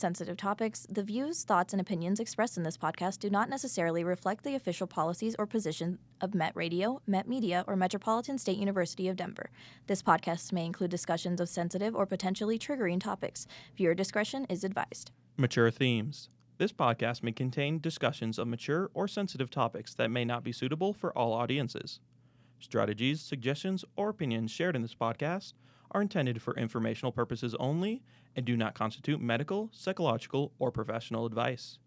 Sensitive topics. The views, thoughts, and opinions expressed in this podcast do not necessarily reflect the official policies or position of Met Radio, Met Media, or Metropolitan State University of Denver. This podcast may include discussions of sensitive or potentially triggering topics. Viewer discretion is advised. Mature themes. This podcast may contain discussions of mature or sensitive topics that may not be suitable for all audiences. Strategies, suggestions, or opinions shared in this podcast are intended for informational purposes only and do not constitute medical, psychological, or professional advice.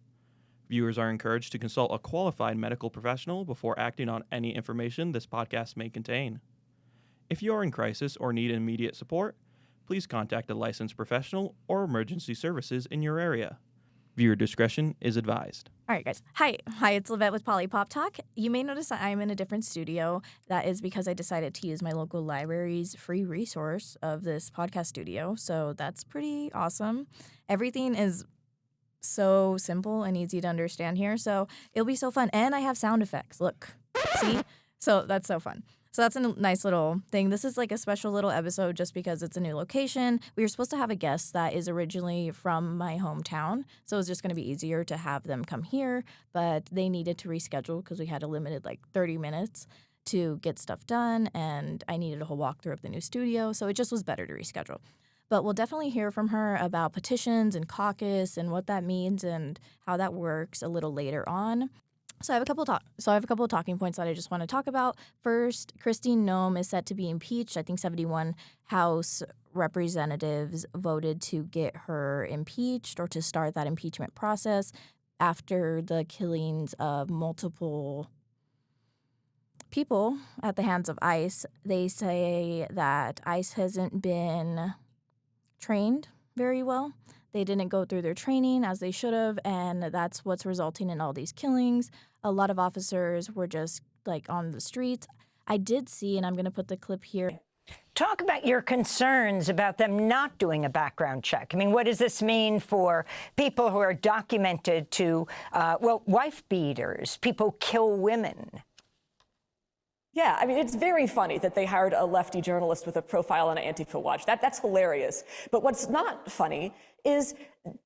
Viewers are encouraged to consult a qualified medical professional before acting on any information this podcast may contain. If you are in crisis or need immediate support, please contact a licensed professional or emergency services in your area. Viewer discretion is advised. All right, guys. Hi, it's Levette with Poli-Pop Talk. You may notice that I'm in a different studio. That is because I decided to use my local library's free resource of this podcast studio, so that's pretty awesome. Everything is so simple and easy to understand here, so it'll be so fun. And I have sound effects. Look. See? So that's so fun. So that's a nice little thing. This is like a special little episode just because it's a new location. We were supposed to have a guest that is originally from my hometown, so it was just going to be easier to have them come here, but they needed to reschedule because we had a limited 30 minutes to get stuff done, and I needed a whole walkthrough of the new studio, so it just was better to reschedule. But we'll definitely hear from her about petitions and caucus and what that means and how that works a little later on. So I have a couple of talking points that I just want to talk about. First, Christine Noem is set to be impeached. I think 71 House representatives voted to get her impeached or to start that impeachment process after the killings of multiple people at the hands of ICE. They say that ICE hasn't been trained very well. They didn't go through their training as they should have, and that's what's resulting in all these killings. A lot of officers were just on the streets. I did see, and I'm going to put the clip here. Talk about your concerns about them not doing a background check. I mean, what does this mean for people who are documented to, wife beaters, people kill women? Yeah, I mean, it's very funny that they hired a lefty journalist with a profile on Antifa Watch. That's hilarious. But what's not funny is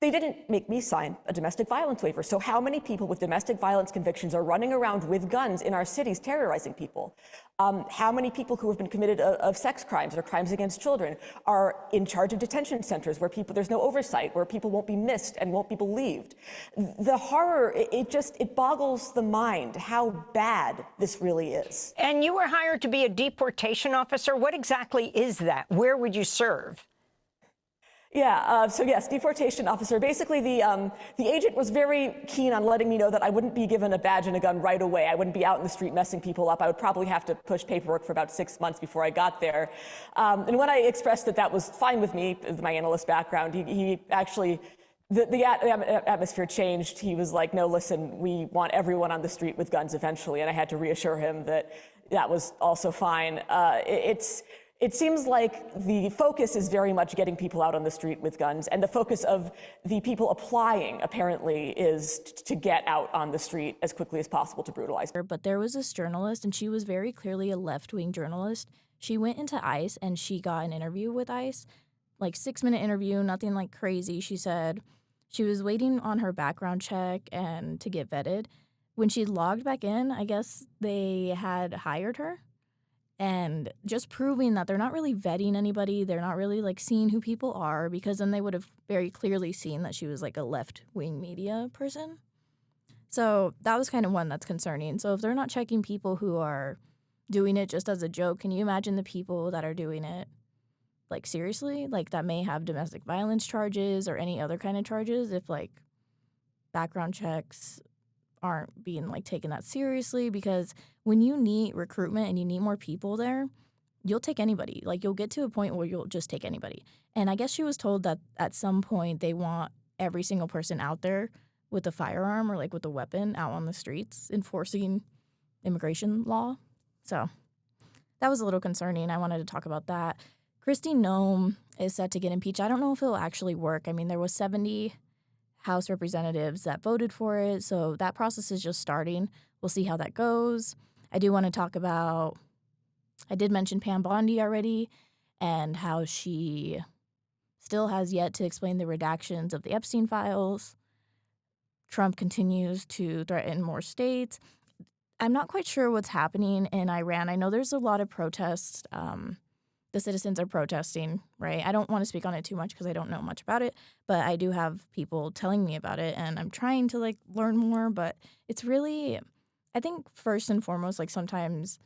they didn't make me sign a domestic violence waiver. So how many people with domestic violence convictions are running around with guns in our cities terrorizing people? How many people who have been committed of sex crimes or crimes against children are in charge of detention centers where there's no oversight, where people won't be missed and won't be believed? The horror, it boggles the mind how bad this really is. And you were hired to be a deportation officer. What exactly is that? Where would you serve? Yeah, so yes, deportation officer. Basically, the agent was very keen on letting me know that I wouldn't be given a badge and a gun right away. I wouldn't be out in the street messing people up. I would probably have to push paperwork for about 6 months before I got there. And when I expressed that was fine with me, with my analyst background, he actually, the atmosphere changed. He was like, no, listen, we want everyone on the street with guns eventually. And I had to reassure him that that was also fine. It seems like the focus is very much getting people out on the street with guns, and the focus of the people applying, apparently, is to get out on the street as quickly as possible to brutalize. But there was this journalist, and she was very clearly a left-wing journalist. She went into ICE, and she got an interview with ICE, 6-minute interview, nothing crazy. She said she was waiting on her background check and to get vetted. When she logged back in, I guess they had hired her. And just proving that they're not really vetting anybody, they're not really seeing who people are, because then they would have very clearly seen that she was a left-wing media person. So that was kind of one that's concerning. So if they're not checking people who are doing it just as a joke, can you imagine the people that are doing it seriously? That may have domestic violence charges or any other kind of charges if background checks aren't being taken that seriously, because when you need recruitment and you need more people there, you'll take anybody. You'll get to a point where you'll just take anybody. And I guess she was told that at some point they want every single person out there with a firearm or with a weapon out on the streets enforcing immigration law. So that was a little concerning. I wanted to talk about that. Christine Noem is set to get impeached. I don't know if it'll actually work. I mean, there was 70 House representatives that voted for it, so that process is just starting. We'll see how that goes. I do want to talk about, I did mention Pam Bondi already and how she still has yet to explain the redactions of the Epstein files. Trump continues to threaten more states. I'm not quite sure what's happening in Iran. I know there's a lot of protests. The citizens are protesting, right? I don't want to speak on it too much because I don't know much about it, but I do have people telling me about it, and I'm trying to, like, learn more, but it's really, I think first and foremost, like, sometimes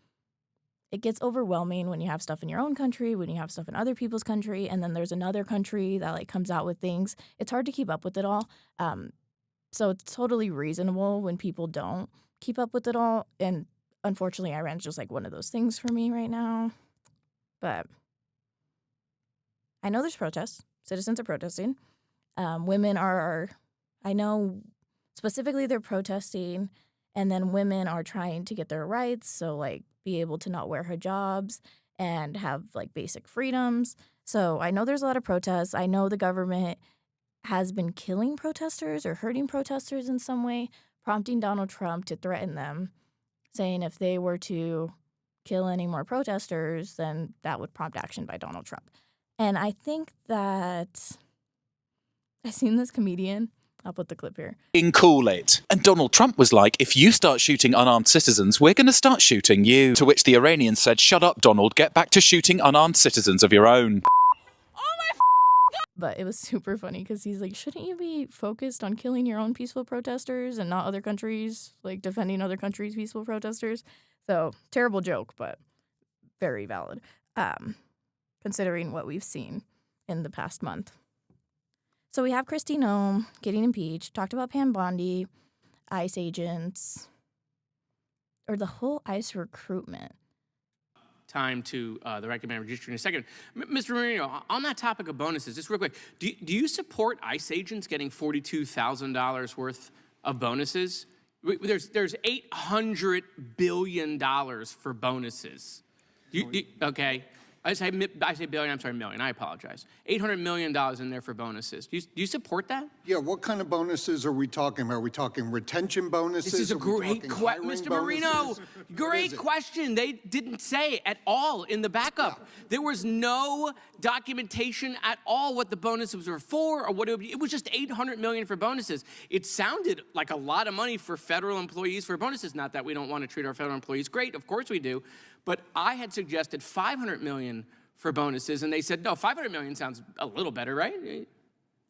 it gets overwhelming when you have stuff in your own country, when you have stuff in other people's country, and then there's another country that, like, comes out with things. It's hard to keep up with it all. So it's totally reasonable when people don't keep up with it all, and unfortunately, Iran's just, like, one of those things for me right now. But I know there's protests. Citizens are protesting. Women are, I know specifically they're protesting, and then women are trying to get their rights, so, like, be able to not wear hijabs and have, like, basic freedoms. So I know there's a lot of protests. I know the government has been killing protesters or hurting protesters in some way, prompting Donald Trump to threaten them, saying if they were to kill any more protesters, then that would prompt action by Donald Trump. And I think that I've seen this comedian. I'll put the clip here. Cool it. And Donald Trump was like, if you start shooting unarmed citizens, we're going to start shooting you. To which the Iranians said, shut up, Donald, get back to shooting unarmed citizens of your own. But it was super funny because he's like, shouldn't you be focused on killing your own peaceful protesters and not other countries, like defending other countries' peaceful protesters? So terrible joke, but very valid, considering what we've seen in the past month. So we have Kristi Noem getting impeached, talked about Pam Bondi, ICE agents, or the whole ICE recruitment. Time to the recommended registry in a second. Mr. Marino, on that topic of bonuses, just real quick, do you support ICE agents getting $42,000 worth of bonuses? There's $800 billion for bonuses. Okay. I say billion, I'm sorry, million. I apologize. $800 million in there for bonuses. Do you support that? Yeah, what kind of bonuses are we talking about? Are we talking retention bonuses? This is a great question, Mr. Marino. Great question. They didn't say at all in the backup. Yeah. There was no documentation at all what the bonuses were for or what it was just $800 million for bonuses. It sounded like a lot of money for federal employees for bonuses. Not that we don't want to treat our federal employees great. Of course we do. But I had suggested $500 million for bonuses, and they said, no, $500 million sounds a little better, right?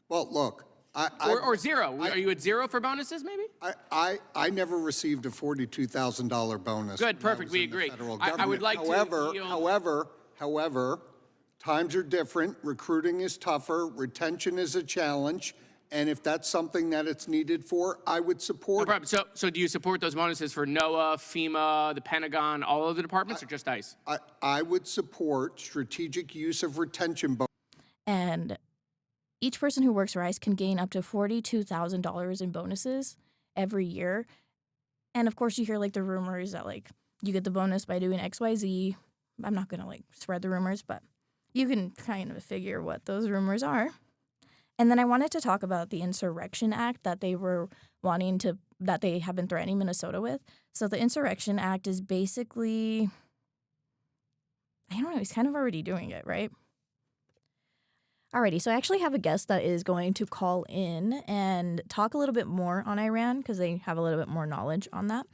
Well, look. Or zero. Are you at zero for bonuses, maybe? I never received a $42,000 bonus. Good, perfect, we agree. I would like However, times are different. Recruiting is tougher. Retention is a challenge. And if that's something that it's needed for, I would support it. So do you support those bonuses for NOAA, FEMA, the Pentagon, all of the departments, or just ICE? I would support strategic use of retention bonuses. And each person who works for ICE can gain up to $42,000 in bonuses every year. And of course, you hear like the rumors that like you get the bonus by doing XYZ. I'm not going to like spread the rumors, but you can kind of figure what those rumors are. And then I wanted to talk about the Insurrection Act that they were that they have been threatening Minnesota with. So the Insurrection Act is basically, I don't know, he's kind of already doing it, right? Alrighty, so I actually have a guest that is going to call in and talk a little bit more on Iran because they have a little bit more knowledge on that.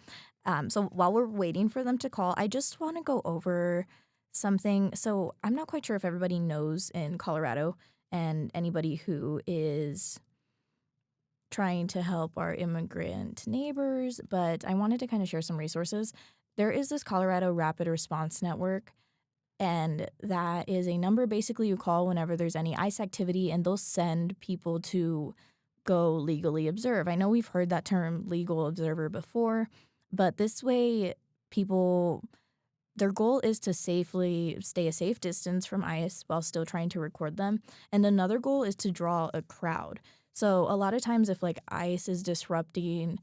So while we're waiting for them to call, I just want to go over something. So I'm not quite sure if everybody knows in Colorado and anybody who is trying to help our immigrant neighbors, but I wanted to kind of share some resources. There is this Colorado Rapid Response Network, and that is a number basically you call whenever there's any ICE activity, and they'll send people to go legally observe. I know we've heard that term legal observer before, but this way people, their goal is to safely stay a safe distance from ICE while still trying to record them. And another goal is to draw a crowd. So a lot of times if like ICE is disrupting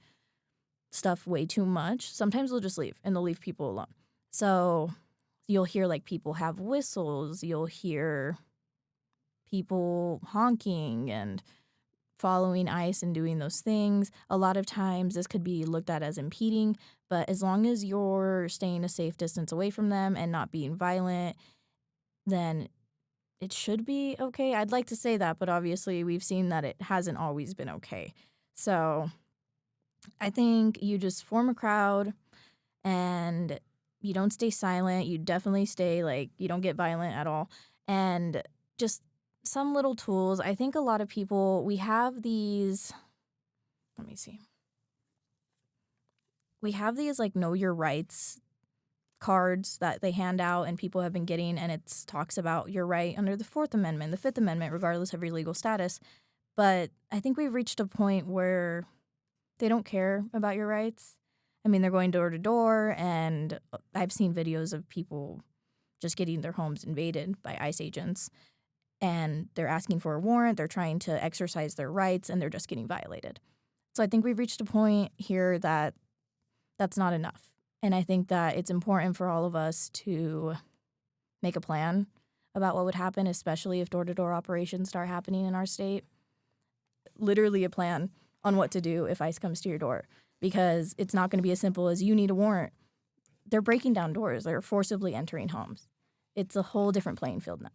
stuff way too much, sometimes they'll just leave and they'll leave people alone. So you'll hear like people have whistles, you'll hear people honking and following ICE and doing those things. A lot of times this could be looked at as impeding, but as long as you're staying a safe distance away from them and not being violent, then it should be okay. I'd like to say that, but obviously we've seen that it hasn't always been okay. So I think you just form a crowd and you don't stay silent. You definitely stay, like, you don't get violent at all. And just some little tools. I think a lot of people, we have these, let me see. We have these, like, know your rights cards that they hand out and people have been getting, and it talks about your right under the Fourth Amendment, the Fifth Amendment, regardless of your legal status. But I think we've reached a point where they don't care about your rights. I mean, they're going door to door, and I've seen videos of people just getting their homes invaded by ICE agents, and they're asking for a warrant, they're trying to exercise their rights, and they're just getting violated. So I think we've reached a point here that that's not enough. And I think that it's important for all of us to make a plan about what would happen, especially if door-to-door operations start happening in our state. Literally a plan on what to do if ICE comes to your door, because it's not going to be as simple as you need a warrant. They're breaking down doors. They're forcibly entering homes. It's a whole different playing field now.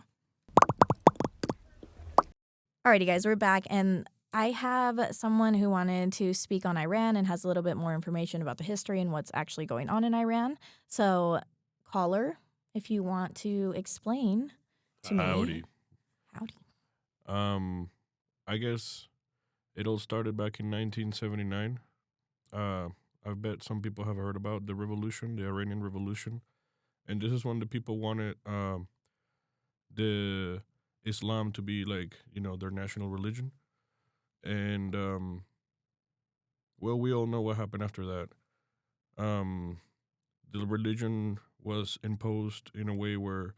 Alrighty, guys, we're back, and I have someone who wanted to speak on Iran and has a little bit more information about the history and what's actually going on in Iran. So, caller, if you want to explain to me. Howdy. Howdy. I guess it all started back in 1979. I bet some people have heard about the revolution, the Iranian Revolution. And this is when the people wanted the Islam to be like, their national religion. And, well, we all know what happened after that. The religion was imposed in a way where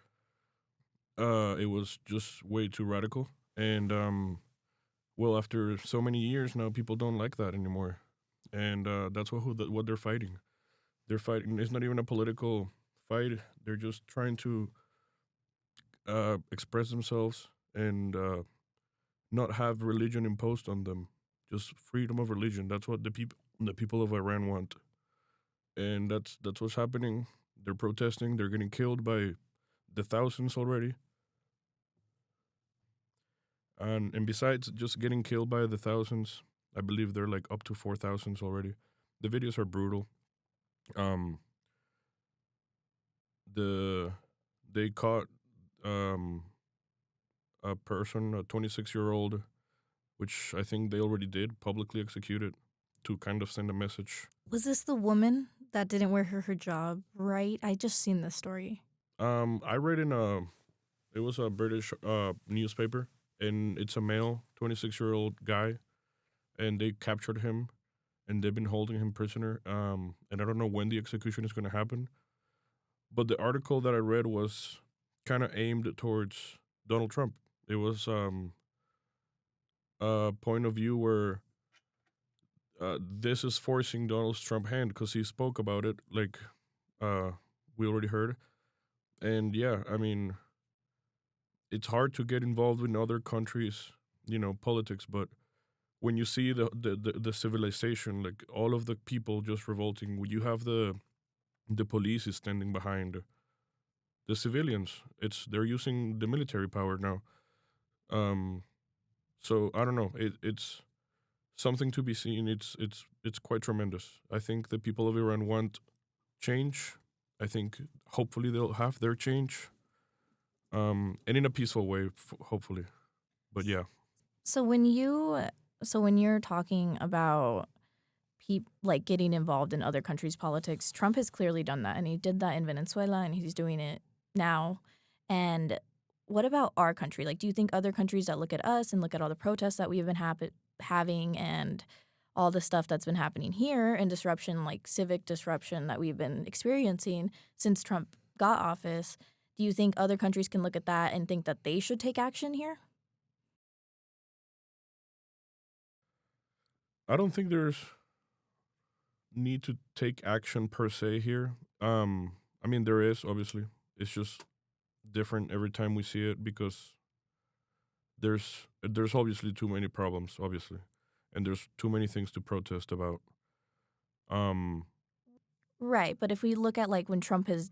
it was just way too radical. And, well, after so many years now, people don't like that anymore. And that's what they're fighting. They're fighting. It's not even a political fight. They're just trying to express themselves and not have religion imposed on them. Just freedom of religion. That's what the people of Iran want. And that's what's happening. They're protesting. They're getting killed by the thousands already. And besides just getting killed by the thousands, I believe they're like up to 4,000 already. The videos are brutal. They caught a person, a 26-year-old, which I think they already did, publicly executed to kind of send a message. Was this the woman that didn't wear her hijab, right? I just seen this story. I read it was a British newspaper, and it's a male, 26-year-old guy, and they captured him, and they've been holding him prisoner, and I don't know when the execution is going to happen, but the article that I read was kind of aimed towards Donald Trump. It was a point of view where this is forcing Donald Trump's hand because he spoke about it, like we already heard. And yeah, I mean, it's hard to get involved in other countries, politics, but when you see the civilization, like all of the people just revolting, when you have the police is standing behind the civilians. They're using the military power now. So I don't know. It's something to be seen. It's quite tremendous. I think the people of Iran want change. I think hopefully they'll have their change, and in a peaceful way, hopefully. But yeah. So when you're talking about like getting involved in other countries' politics, Trump has clearly done that, and he did that in Venezuela, and he's doing it now. And what about our country? Like, do you think other countries that look at us and look at all the protests that we've been having and all the stuff that's been happening here and disruption, like civic disruption that we've been experiencing since Trump got office, do you think other countries can look at that and think that they should take action here? I don't think there's need to take action per se here. I mean, there is, obviously. It's just different every time we see it because there's obviously too many problems, obviously. And there's too many things to protest about. Right, but if we look at like when Trump has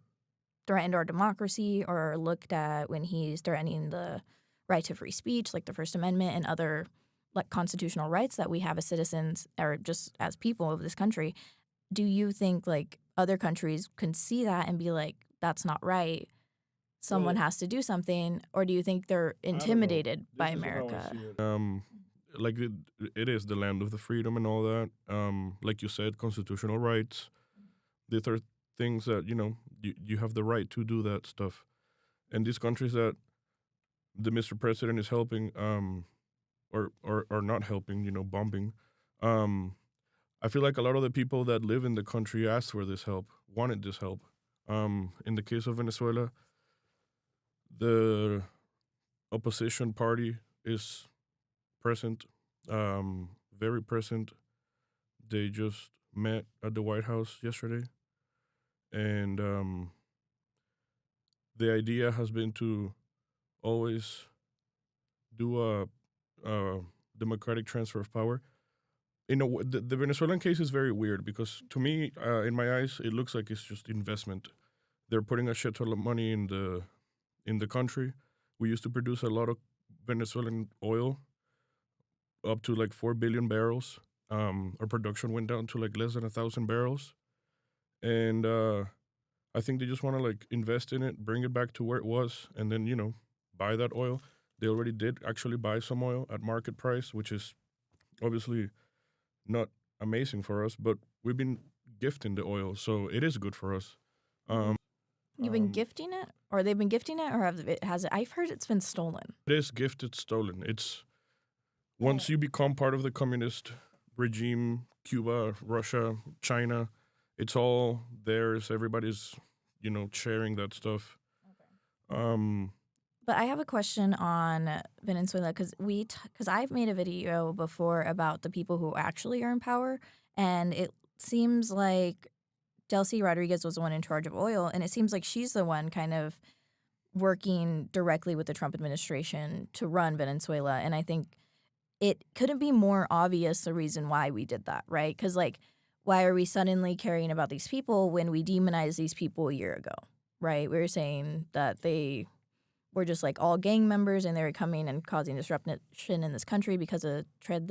threatened our democracy, or looked at when he's threatening the right to free speech, like the First Amendment and other like constitutional rights that we have as citizens or just as people of this country, do you think like other countries can see that and be like, that's not right, someone has to do something? Or do you think they're intimidated by America? Like it is the land of the freedom and all that. Like you said, constitutional rights. These are things that, you have the right to do that stuff. And these countries that the Mr. President is helping, or not helping, bombing, I feel like a lot of the people that live in the country asked for this help, wanted this help. In the case of Venezuela, the opposition party is present, very present. They just met at the White House yesterday. And the idea has been to always do a democratic transfer of power. The Venezuelan case is very weird because to me, in my eyes, it looks like it's just investment. They're putting a shit ton of money in the country. We used to produce a lot of Venezuelan oil, up to like 4 billion barrels. Our production went down to like less than 1,000 barrels. And I think they just want to like invest in it, bring it back to where it was, and then, buy that oil. They already did actually buy some oil at market price, which is obviously not amazing for us, but we've been gifting the oil, so it is good for us. You've been gifting it, or they've been gifting it, or has it? I've heard it's been stolen. It is gifted, stolen. It's once you become part of the communist regime, Cuba, Russia, China, it's all theirs. Everybody's, sharing that stuff. But I have a question on Venezuela because I've made a video before about the people who actually are in power, and it seems like Delcy Rodriguez was the one in charge of oil, and it seems like she's the one kind of working directly with the Trump administration to run Venezuela. And I think it couldn't be more obvious the reason why we did that, right? Because, like, why are we suddenly caring about these people when we demonized these people a year ago, right? We were saying that they were just, like, all gang members and they were coming and causing disruption in this country because of because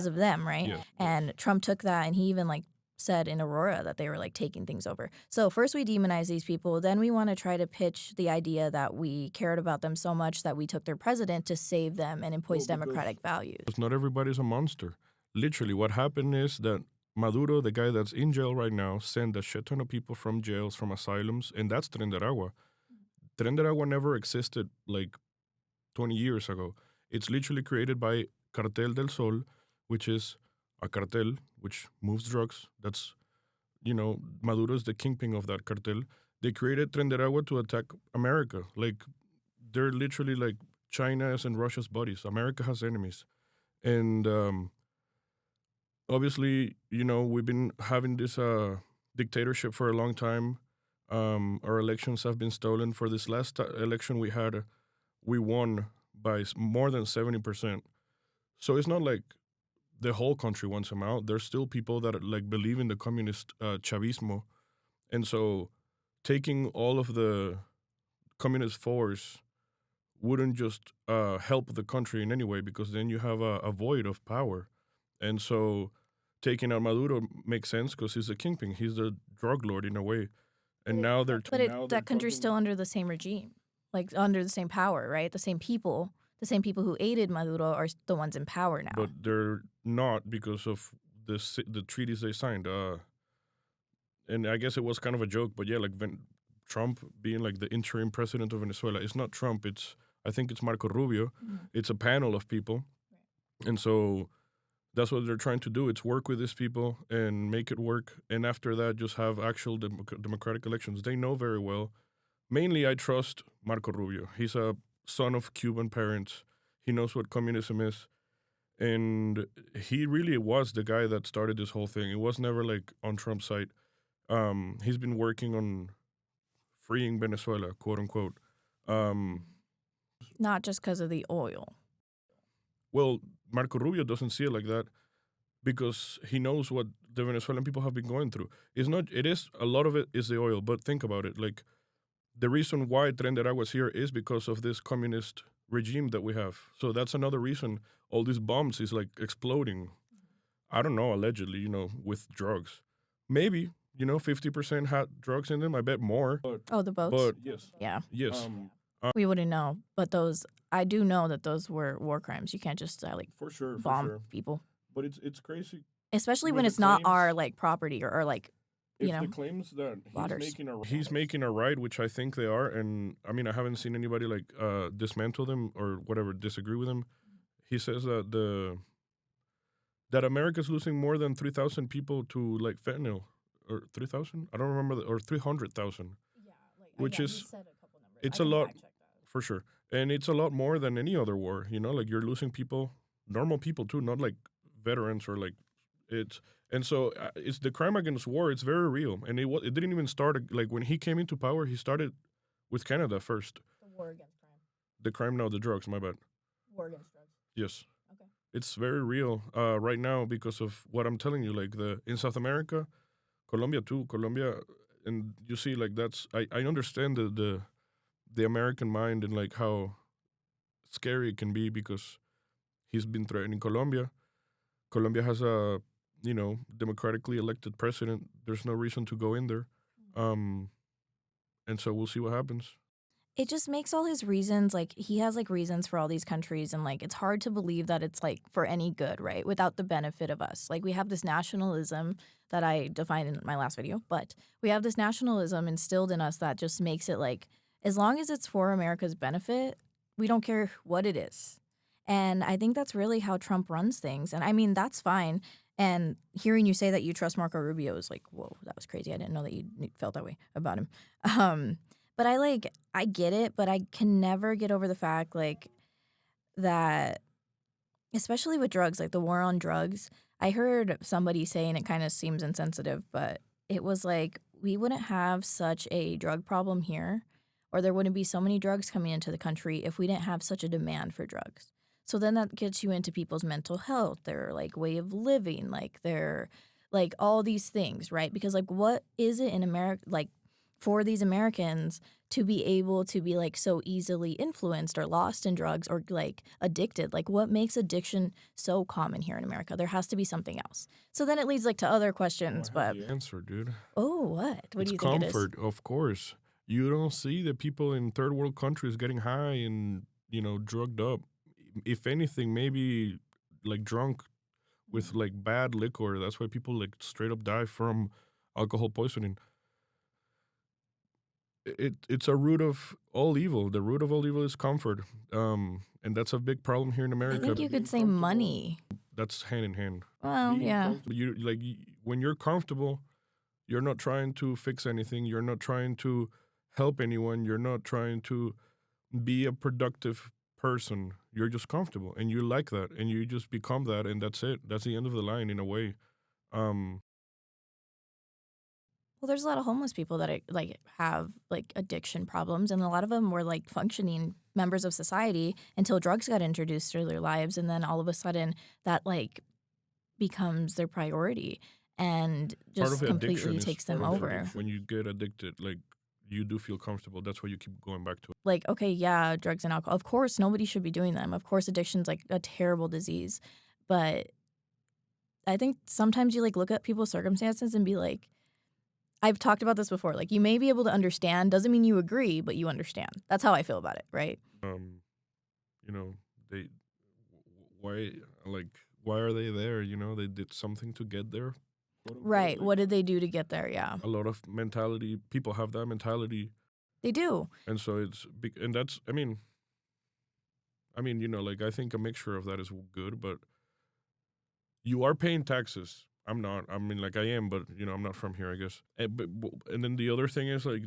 of them, right? Yes. And Trump took that and he even, like, said in Aurora that they were like taking things over. So first we demonize these people, then we want to try to pitch the idea that we cared about them so much that we took their president to save them and impose democratic values. Not everybody's a monster. Literally, what happened is that Maduro, the guy that's in jail right now, sent a shit ton of people from jails, from asylums, and that's Tren de Aragua. Tren de Aragua never existed like 20 years ago. It's literally created by Cartel del Sol, which is a cartel which moves drugs. That's, Maduro's the kingpin of that cartel. They created Tren de Aragua to attack America. Like, they're literally like China's and Russia's buddies. America has enemies. And obviously, we've been having this dictatorship for a long time. Our elections have been stolen. For this last election we had, we won by more than 70%. So it's not like the whole country wants him out. There's still people that like believe in the communist Chavismo. And so taking all of the communist force wouldn't just help the country in any way, because then you have a void of power. And so taking out Maduro makes sense because he's the kingpin. He's the drug lord in a way. And now they're... That country's still under the same regime, like under the same power, right? The same people who aided Maduro are the ones in power now. But they're not, because of the treaties they signed. And I guess it was kind of a joke, but yeah, like Trump being like the interim president of Venezuela. It's not Trump. I think it's Marco Rubio. Mm-hmm. It's a panel of people. Right. And so that's what they're trying to do. It's work with these people and make it work. And after that, just have actual democratic elections. They know very well. Mainly, I trust Marco Rubio. He's a son of Cuban parents. He knows what communism is. And he really was the guy that started this whole thing. It was never like on Trump's side. He's been working on freeing Venezuela, quote unquote. Not just because of the oil. Well, Marco Rubio doesn't see it like that, because he knows what the Venezuelan people have been going through. A lot of it is the oil, but think about it. Like, the reason why Tren de Aragua is here is because of this communist regime that we have. So that's another reason all these bombs is like exploding. I don't know, allegedly, with drugs. Maybe, 50% had drugs in them. I bet more. Oh, the boats? But yes. Yeah. Yes. We wouldn't know, but I do know that those were war crimes. You can't just For sure. bomb people. But it's crazy. Especially With when the it's not our claims- property or like, If the claims that waters. he's making a right, which I think they are, and I mean I haven't seen anybody like dismantle them or whatever, disagree with him. He says that America's losing more than 3,000 people to like fentanyl, or 3,000? I don't remember, or 300,000. Yeah, Which is- he said a couple numbers. it's I a can lot. fact check that. For sure. And it's a lot more than any other war, like you're losing people, normal people too, not like veterans or like it's the crime against war. It's very real. And it didn't even start like when he came into power, he started with Canada first. The war against crime. The drugs, my bad. War against drugs. Yes. Okay. It's very real right now because of what I'm telling you. Like in South America, Colombia too, and you see like I understand the American mind and like how scary it can be because he's been threatening Colombia. Colombia has a democratically elected president. There's no reason to go in there, and so we'll see what happens. It just makes all his reasons, like, he has, like, reasons for all these countries, and, like, it's hard to believe that it's, like, for any good, right, without the benefit of us. Like, we have this nationalism that I defined in my last video, but we have this nationalism instilled in us that just makes it, like, as long as it's for America's benefit, we don't care what it is. And I think that's really how Trump runs things. And, I mean, that's fine. And hearing you say that you trust Marco Rubio is like, whoa, that was crazy. I didn't know that you felt that way about him. But I get it, but I can never get over the fact, like, that, especially with drugs, like the war on drugs, I heard somebody say, and it kind of seems insensitive, but it was like, we wouldn't have such a drug problem here, or there wouldn't be so many drugs coming into the country if we didn't have such a demand for drugs. So then that gets you into people's mental health, their, like, way of living, like, their, like, all these things, right? Because, like, what is it in America, like, for these Americans to be able to be, like, so easily influenced or lost in drugs or, like, addicted? Like, what makes addiction so common here in America? There has to be something else. So then it leads, like, to other questions, I have but... the answer, dude. Oh, what? What It's do you think it is? comfort, of course. You don't see the people in third world countries getting high and, drugged up. If anything, maybe, like, drunk with, like, bad liquor. That's why people, like, straight up die from alcohol poisoning. It's a root of all evil. The root of all evil is comfort. And that's a big problem here in I America. think you could say money. That's hand in hand. Well, yeah. When you're comfortable, you're not trying to fix anything. You're not trying to help anyone. You're not trying to be a productive person. You're just comfortable, and you like that, and you just become that, and that's it. That's the end of the line in a way. Well, there's a lot of homeless people that have like addiction problems, and a lot of them were like functioning members of society until drugs got introduced to their lives, and then all of a sudden that like becomes their priority and just completely takes them over. When you get addicted, like, you do feel comfortable. That's why you keep going back to it. Like, okay, yeah, drugs and alcohol. Of course, nobody should be doing them. Of course, addiction's like a terrible disease, but I think sometimes you like look at people's circumstances and be like, I've talked about this before. Like, you may be able to understand, doesn't mean you agree, but you understand. That's how I feel about it, right? Why are they there? They did something to get there. Right. What did they do to get there? Yeah. A lot of mentality. People have that mentality. They do. And so and that's, I mean, like, I think a mixture of that is good, but you are paying taxes. I'm not. I mean, like, I am, but, I'm not from here, I guess. And then the other thing is, like,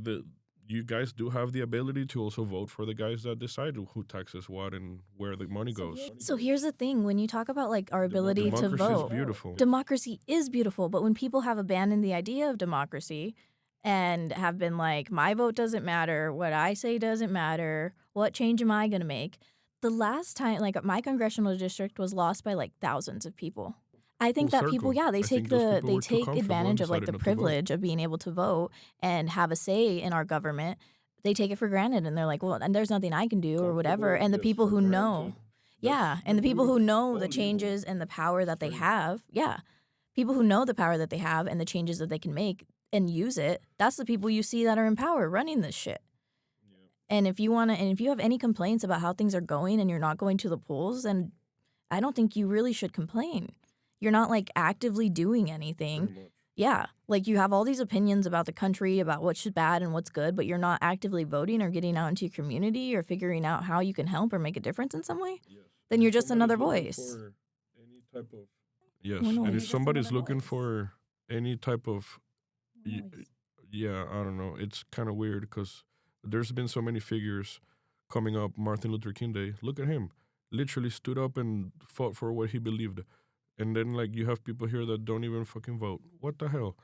you guys do have the ability to also vote for the guys that decide who taxes what and where the money goes. So here's the thing. When you talk about, like, our ability to vote, democracy is beautiful. But when people have abandoned the idea of democracy and have been like, my vote doesn't matter, what I say doesn't matter, what change am I going to make? The last time, like, my congressional district was lost by, like, thousands of people. I think full that people, circle. yeah, they I take think those people they were too take comfortable and advantage of like decided the not to vote. privilege of being able to vote and have a say in our government. They take it for granted, and they're like, well, and there's nothing I can do or whatever. And the people who know, yeah, and the people who know the changes and the power that they have, yeah, people who know the power that they have and the changes that they can make and use it, that's the people you see that are in power running this shit. And if you have any complaints about how things are going and you're not going to the polls, then I don't think you really should complain. You're not like actively doing anything. Yeah, like you have all these opinions about the country, about what's bad and what's good, but you're not actively voting or getting out into your community or figuring out how you can help or make a difference in some way. Then you're just another voice. Yes, More and noise. if somebody's looking for any type of, yeah, I don't know. It's kind of weird because there's been so many figures coming up. Martin Luther King Day. Look at him. Literally stood up and fought for what he believed. And then, like, you have people here that don't even fucking vote. What the hell?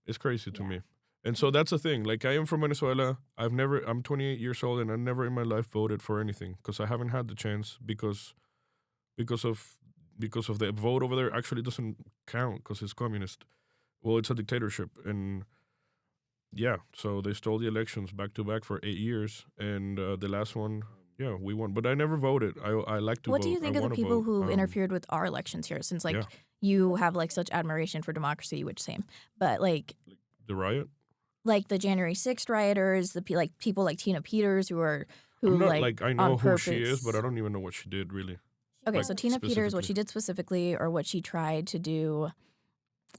It's crazy to me. And so that's the thing. Like, I am from Venezuela. I'm 28 years old, and I never in my life voted for anything because I haven't had the chance because of the vote over there actually doesn't count because it's communist. Well, it's a dictatorship, and yeah, so they stole the elections back to back for 8 years, and the last one, yeah, we won. But I never voted. I like to vote. What do you think I of the wanna people vote. who interfered with our elections here? Since like yeah. you have like such admiration for democracy, which same, but like The riot? the January 6th rioters, like people like Tina Peters who I'm not like I know on who she is, purpose- but I don't even know what she did really. Okay, like, so Tina Peters, what she did specifically, or what she tried to do,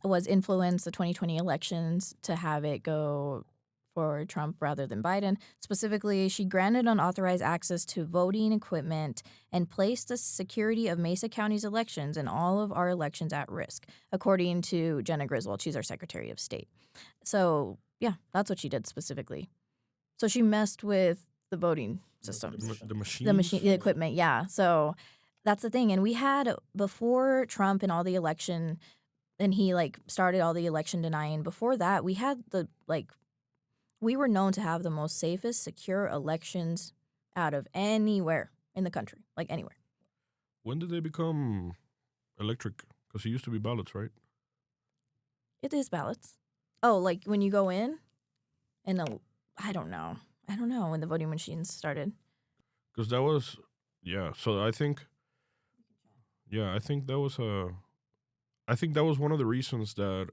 was influence the 2020 elections to have it go for Trump rather than Biden. Specifically, she granted unauthorized access to voting equipment and placed the security of Mesa County's elections and all of our elections at risk, according to Jenna Griswold. She's our Secretary of State. So, yeah, that's what she did specifically. So she messed with the voting systems. The machines? The equipment, yeah. So that's the thing. And we had, before Trump and all the election, and he like started all the election denying, before that, we had we were known to have the most safest, secure elections out of anywhere in the country, like anywhere. When did they become electric? Because it used to be ballots, right? It is ballots. Oh, like when you go in, and I don't know when the voting machines started. Because that was, yeah. So I think that was one of the reasons that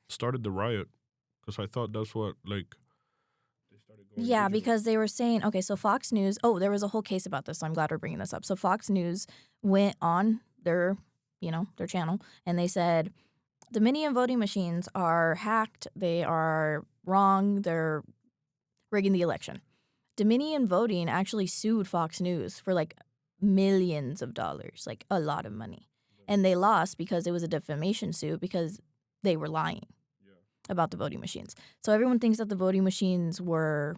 started the riot. Because I thought that's what like. Yeah, because they were saying, okay, so Fox News, there was a whole case about this, so I'm glad we're bringing this up. So Fox News went on their channel, and they said, Dominion voting machines are hacked, they are wrong, they're rigging the election. Dominion Voting actually sued Fox News for like millions of dollars, like a lot of money. And they lost because it was a defamation suit because they were lying about the voting machines. So everyone thinks that the voting machines were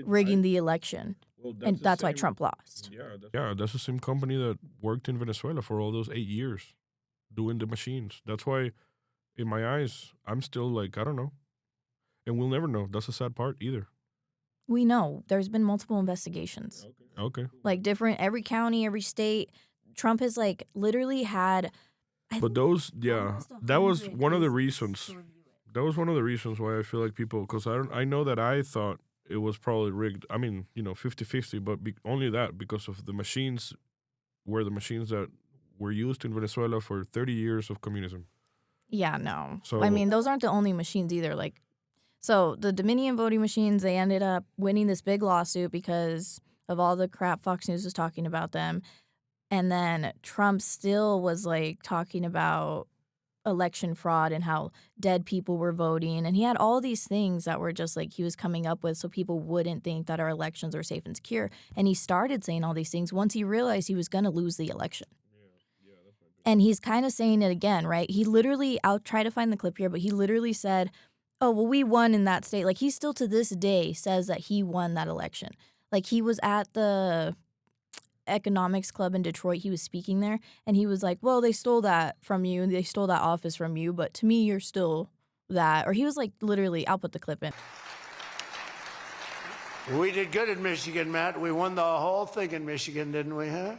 rigging the election, and that's why Trump lost. Yeah, that's the same company that worked in Venezuela for all those 8 years doing the machines. That's why, in my eyes, I'm still like, I don't know. And we'll never know. That's the sad part either. We know. There's been multiple investigations. Okay. Like every county, every state. Trump has like literally had... But those, yeah, that was one of the reasons. That was one of the reasons why I feel like people, because I know that I thought it was probably rigged. I mean, 50-50, but only that because of the machines were the machines that were used in Venezuela for 30 years of communism. Yeah, no. So, I mean, those aren't the only machines either. Like, so the Dominion voting machines, they ended up winning this big lawsuit because of all the crap Fox News was talking about them. And then Trump still was like talking about election fraud and how dead people were voting. And he had all these things that were just like he was coming up with so people wouldn't think that our elections are safe and secure. And he started saying all these things once he realized he was going to lose the election. And he's kind of saying it again, right? He literally, I'll try to find the clip here, but he literally said, oh, well, we won in that state. Like, he still to this day says that he won that election. Like, he was at the economics club in Detroit. He was speaking there, and he was like, well, they stole that from you. They stole that office from you, but to me, you're still that. Or he was like, literally, I'll put the clip in. We did good in Michigan, Matt. We won the whole thing in Michigan, didn't we, huh?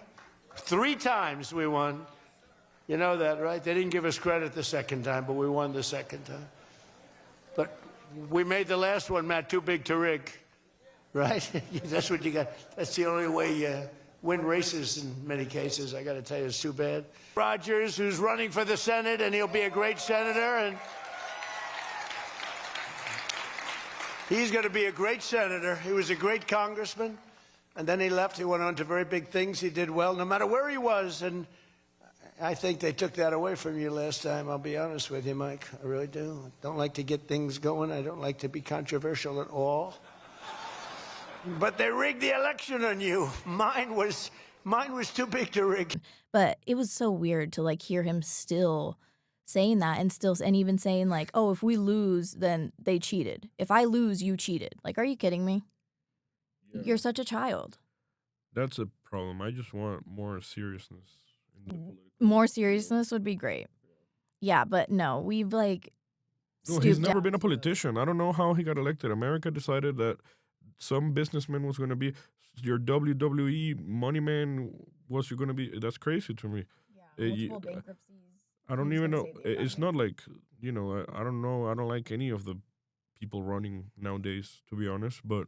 3 times we won. You know that, right? They didn't give us credit the second time, but we won the second time. But we made the last one, Matt, too big to rig, right? That's what you got. That's the only way you win races in many cases. I got to tell you, it's too bad. Rogers, who's running for the Senate, and he'll be a great senator, and he's going to be a great senator. He was a great congressman, and then he left. He went on to very big things. He did well, no matter where he was, and I think they took that away from you last time, I'll be honest with you, Mike. I really do. I don't like to get things going. I don't like to be controversial at all. But they rigged the election on you. Mine was too big to rig. But it was so weird to like hear him still saying that and even saying like, oh, if we lose, then they cheated. If I lose, you cheated. Like, are you kidding me? Yeah. You're such a child. That's a problem. I just want more seriousness in the political. More seriousness would be great. Yeah, but no, we've like. No, he's never been a politician. I don't know how he got elected. America decided that some businessman was going to be your WWE money man. Was you going to be? That's crazy to me. Yeah, multiple bankruptcies. I don't even know. It's not like, you know, I don't know. I don't like any of the people running nowadays, to be honest. But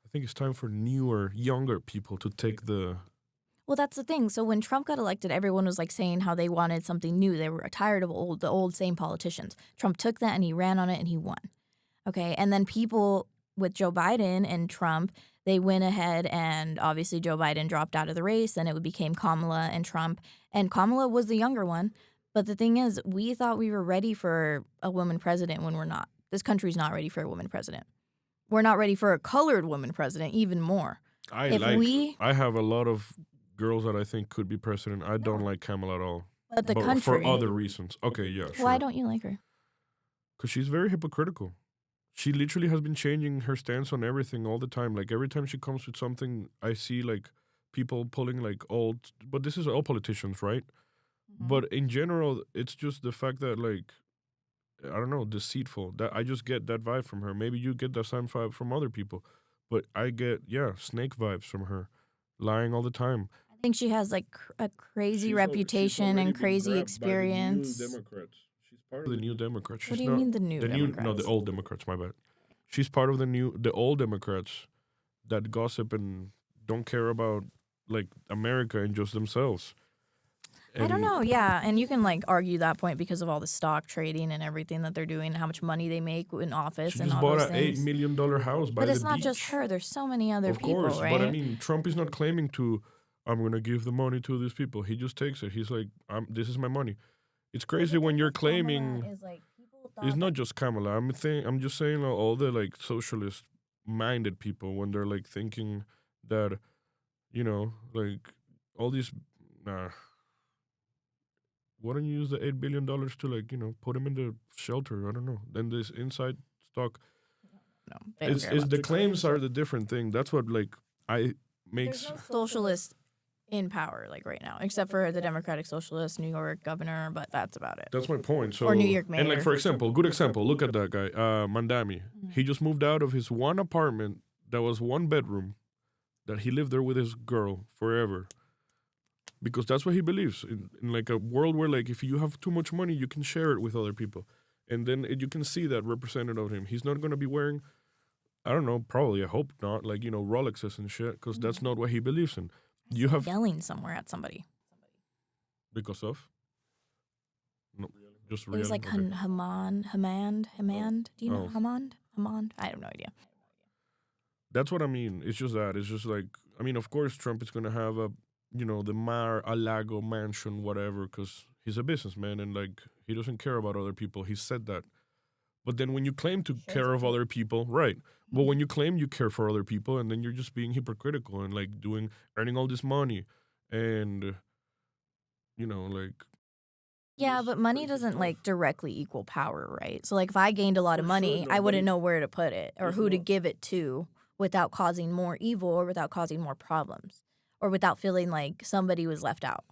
I think it's time for newer, younger people to take the. Well, that's the thing. So when Trump got elected, everyone was like saying how they wanted something new. They were tired of the old same politicians. Trump took that and he ran on it and he won. Okay, and then people with Joe Biden and Trump, they went ahead and obviously Joe Biden dropped out of the race and it became Kamala and Trump. And Kamala was the younger one. But the thing is, we thought we were ready for a woman president when we're not. This country's not ready for a woman president. We're not ready for a colored woman president even more. I have a lot of girls that I think could be president. I don't like Kamala at all. But the country. For other reasons. Okay, yeah, sure. Why don't you like her? Because she's very hypocritical. She literally has been changing her stance on everything all the time. Like, every time she comes with something, I see, like, people pulling, like, but this is all politicians, right? Mm-hmm. But in general, it's just the fact that, like, I don't know, deceitful. That I just get that vibe from her. Maybe you get that same vibe from other people. But I get, snake vibes from her. Lying all the time. I think she has like a crazy reputation and crazy experience. The New Democrats. She's part of the New Democrats. What do you mean the New Democrats? No, the old Democrats. My bad. She's part of the old Democrats that gossip and don't care about like America and just themselves. I don't know. Yeah, and you can like argue that point because of all the stock trading and everything that they're doing, how much money they make in office she and just all bought those things. $8 million house by the beach. But it's not just her. There's so many other people, Of course, right? but I mean, Trump is not claiming to, I'm going to give the money to these people. He just takes it. He's like, this is my money. It's crazy when you're claiming. It's not just Kamala. I'm just saying all the like socialist-minded people when they're like thinking that, you know, like all these. Why don't you use the $8 billion to like, you know, put them in the shelter? I don't know. Then this inside stock. No, it's the claims are the different thing. That's what like makes. There's no socialist in power like right now, except for the Democratic Socialist, New York governor, but that's about it. That's my point. So, or New York mayor. And like, for example, good example, look at that guy, Mandami. Mm-hmm. He just moved out of his one apartment that was one bedroom that he lived there with his girl forever. Because that's what he believes in like a world where like if you have too much money, you can share it with other people. And then you can see that represented of him. He's not going to be wearing, I don't know, probably, I hope not, like, you know, Rolexes and shit, because that's not what he believes in. You have yelling somewhere at somebody. Because of? No, just it was like Hamand. Do you know Hamand? I have no idea. That's what I mean. It's just that. It's just like, I mean, of course, Trump is going to have a, you know, the Mar-a-Lago mansion, whatever, because he's a businessman and, like, he doesn't care about other people. He said that. But then when you claim to care of other people, right, but when you claim you care for other people and then you're just being hypocritical and, like, earning all this money and, you know, like. Yeah, but money doesn't, like, directly equal power, right? So, like, if I gained a lot of money, I wouldn't know where to put it or who to give it to without causing more evil or without causing more problems. Or without feeling like somebody was left out.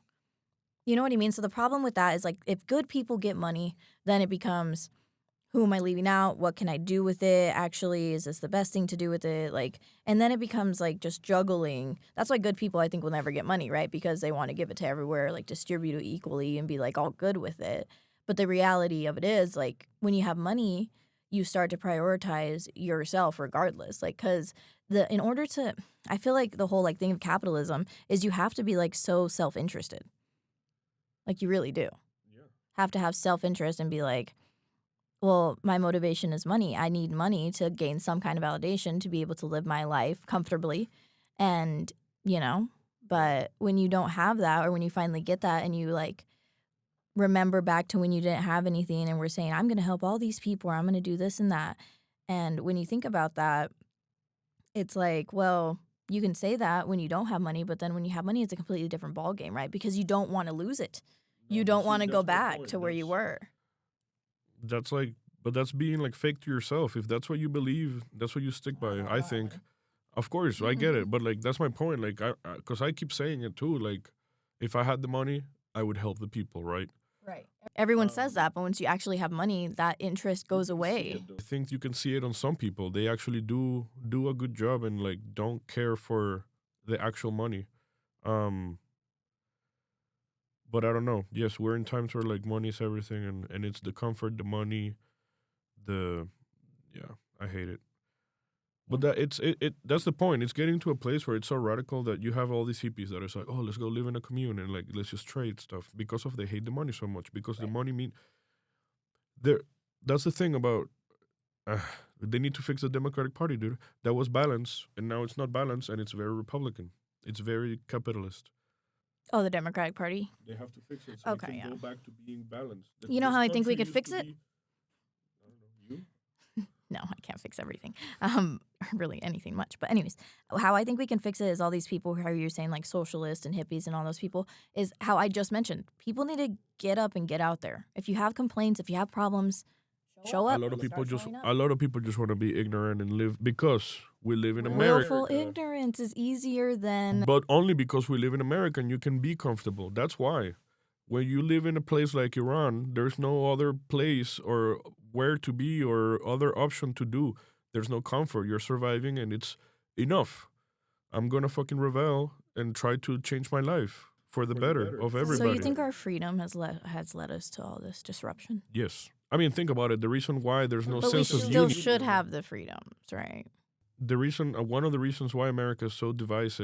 You know what I mean? So the problem with that is like if good people get money, then it becomes who am I leaving out? What can I do with it? Actually, is this the best thing to do with it? Like, and then it becomes like just juggling. That's why good people, I think, will never get money, right? Because they want to give it to everywhere, like distribute it equally and be like all good with it. But the reality of it is, like, when you have money, you start to prioritize yourself regardless. Like, because in order to, I feel like the whole like thing of capitalism is you have to be like so self-interested. Like, you really do. Yeah. Have to have self-interest and be like, well, my motivation is money. I need money to gain some kind of validation to be able to live my life comfortably. And, but when you don't have that, or when you finally get that and you like remember back to when you didn't have anything and we're saying, I'm going to help all these people, or I'm going to do this and that. And when you think about that, it's like, well, you can say that when you don't have money, but then when you have money, it's a completely different ballgame, right? Because you don't want to lose it. You don't want to go back to where you were. That's like, but that's being like fake to yourself. If that's what you believe, that's what you stick by. I think, of course, I get it, but like that's my point. Like, because I keep saying it too. Like, if I had the money, I would help the people, right? Right. Everyone says that, but once you actually have money, that interest goes away. I think you can see it on some people. They actually do a good job and like don't care for the actual money. But I don't know. Yes, we're in times where like money is everything, and it's the comfort, the money, I hate it. But that's the point. It's getting to a place where it's so radical that you have all these hippies that are like, oh, let's go live in a commune and like let's just trade stuff because of they hate the money so much because the money that's the thing about they need to fix the Democratic Party, dude. That was balance, and now it's not balance, and it's very Republican. It's very capitalist. Oh, the Democratic Party? They have to fix it so Okay, we can yeah. go back to being balanced. You know how I think we could fix I it? don't know, you? No, I can't fix everything. Really anything much. But anyways, how I think we can fix it is all these people who are you're saying like socialists and hippies and all those people is how I just mentioned. People need to get up and get out there. If you have complaints, if you have problems, show up. A lot of people Start just showing up. a lot of people just want to be ignorant and live because we live in America. Willful ignorance is easier than But only because we live in America and you can be comfortable. That's why. When you live in a place like Iran, there's no other place or where to be or other option to do. There's no comfort. You're surviving and it's enough. I'm going to fucking rebel and try to change my life for the better of everybody. So you think our freedom has led us to all this disruption? Yes. I mean, think about it. The reason why there's no But we sense of still unity. should have the freedoms, right? The reason, one of the reasons why America is so devised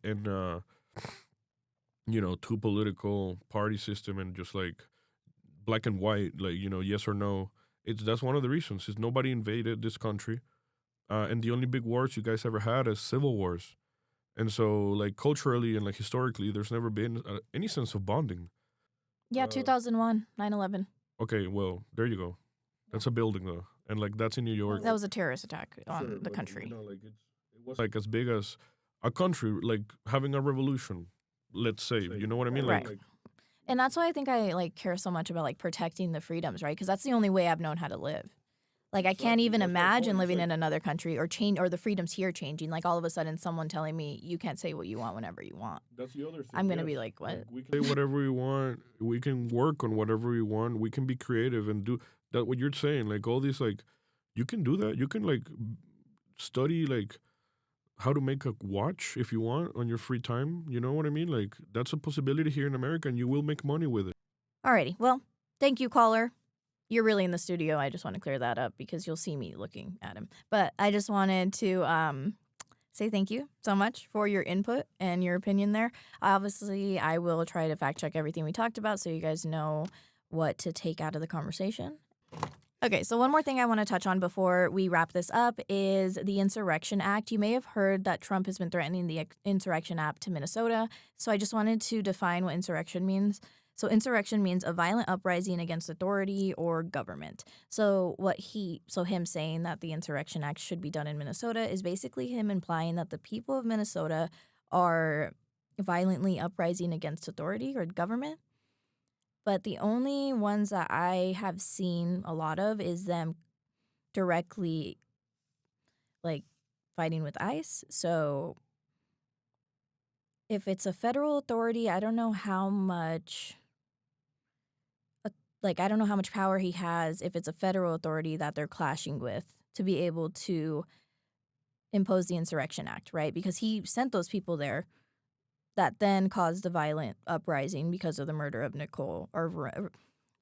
and two political party system and just like black and white, like yes or no. That's one of the reasons. Is nobody invaded this country, and the only big wars you guys ever had is civil wars, and so like culturally and like historically, there's never been any sense of bonding. Yeah, 2001, 9/11. Okay, well there you go. That's a building though, and like that's in New York. That was a terrorist attack on Sure, the but, country. like it was like as big as a country, like having a revolution. Let's say, you know what I mean? Right. Like And that's why I think I like care so much about like protecting the freedoms, right? Because that's the only way I've known how to live. Like I can't even imagine living in another country or the freedoms here changing. Like all of a sudden someone telling me you can't say what you want whenever you want. that's the other thing. I'm gonna be like, what? We can say whatever we want. We can work on whatever we want. We can be creative and do that. What you're saying, like all these, like you can do that. You can like study like how to make a watch if you want on your free time. You know what I mean? Like that's a possibility here in America, and you will make money with it. Alrighty. Well, thank you, caller. You're really in the studio. I just want to clear that up because you'll see me looking at him. But I just wanted to say thank you so much for your input and your opinion there. Obviously, I will try to fact check everything we talked about so you guys know what to take out of the conversation. Okay, so one more thing I want to touch on before we wrap this up is the Insurrection Act. You may have heard that Trump has been threatening the Insurrection Act to Minnesota. So I just wanted to define what insurrection means. So insurrection means a violent uprising against authority or government. So him saying that the Insurrection Act should be done in Minnesota is basically him implying that the people of Minnesota are violently uprising against authority or government. But the only ones that I have seen a lot of is them directly, like, fighting with ICE. So if it's a federal authority, I don't know how much like, I don't know how much power he has if it's a federal authority that they're clashing with to be able to impose the Insurrection Act, right? Because he sent those people there that then caused the violent uprising because of the murder of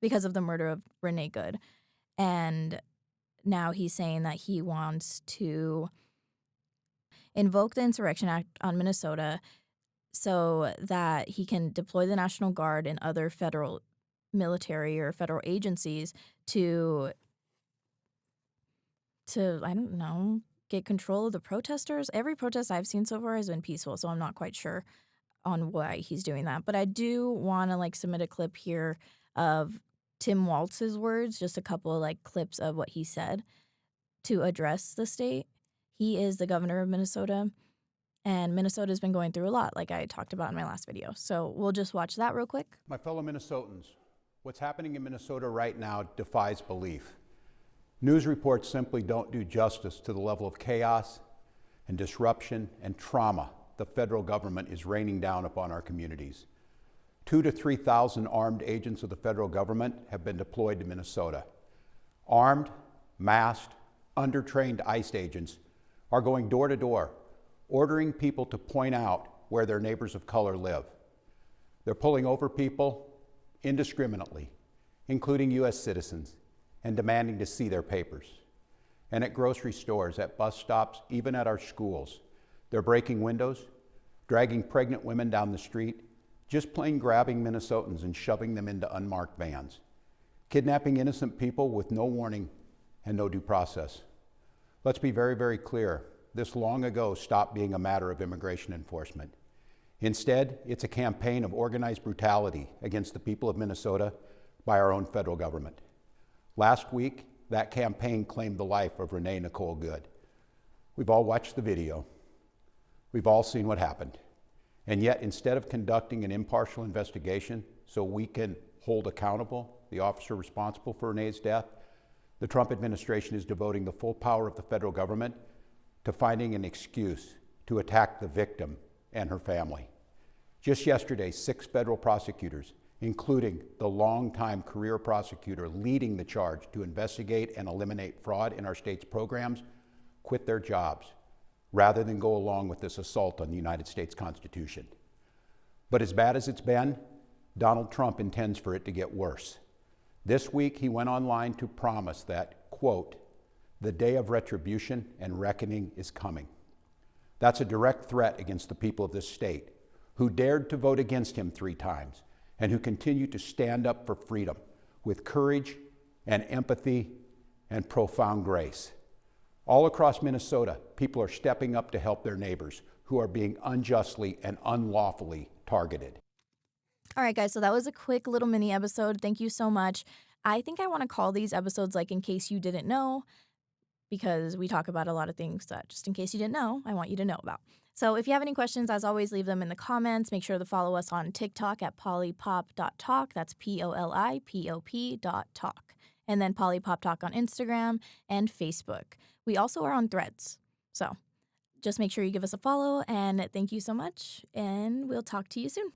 because of the murder of Renee Good. And now he's saying that he wants to invoke the Insurrection Act on Minnesota so that he can deploy the National Guard and other federal military or federal agencies to I don't know, get control of the protesters. Every protest I've seen so far has been peaceful, so I'm not quite sure on why he's doing that. But I do want to like submit a clip here of Tim Walz's words, just a couple of like clips of what he said to address the state. He is the governor of Minnesota, and Minnesota's been going through a lot, like I talked about in my last video. So we'll just watch that real quick. My fellow Minnesotans, what's happening in Minnesota right now defies belief. News reports simply don't do justice to the level of chaos and disruption and trauma the federal government is raining down upon our communities. 2,000 to 3,000 armed agents of the federal government have been deployed to Minnesota. Armed, masked, undertrained ICE agents are going door to door, ordering people to point out where their neighbors of color live. They're pulling over people indiscriminately, including U.S. citizens, and demanding to see their papers. And at grocery stores, at bus stops, even at our schools, they're breaking windows, dragging pregnant women down the street, just plain grabbing Minnesotans and shoving them into unmarked vans, kidnapping innocent people with no warning and no due process. Let's be very, very clear. This long ago stopped being a matter of immigration enforcement. Instead, it's a campaign of organized brutality against the people of Minnesota by our own federal government. Last week, that campaign claimed the life of Renee Nicole Good. We've all watched the video. We've all seen what happened. And yet, instead of conducting an impartial investigation so we can hold accountable the officer responsible for Renee's death, the Trump administration is devoting the full power of the federal government to finding an excuse to attack the victim and her family. Just yesterday, 6 federal prosecutors, including the longtime career prosecutor leading the charge to investigate and eliminate fraud in our state's programs, quit their jobs rather than go along with this assault on the United States Constitution. But as bad as it's been, Donald Trump intends for it to get worse. This week, he went online to promise that, quote, the day of retribution and reckoning is coming. That's a direct threat against the people of this state, who dared to vote against him 3 times, and who continue to stand up for freedom with courage and empathy and profound grace. All across Minnesota, people are stepping up to help their neighbors who are being unjustly and unlawfully targeted. All right, guys, so that was a quick little mini episode. Thank you so much. I think I want to call these episodes like In Case You Didn't Know, because we talk about a lot of things that just in case you didn't know, I want you to know about. So if you have any questions, as always, leave them in the comments. Make sure to follow us on TikTok at Poli-Pop.talk. That's POLIPOP.talk. And then Poli-Pop Talk on Instagram and Facebook. We also are on Threads. So just make sure you give us a follow, and thank you so much, and we'll talk to you soon.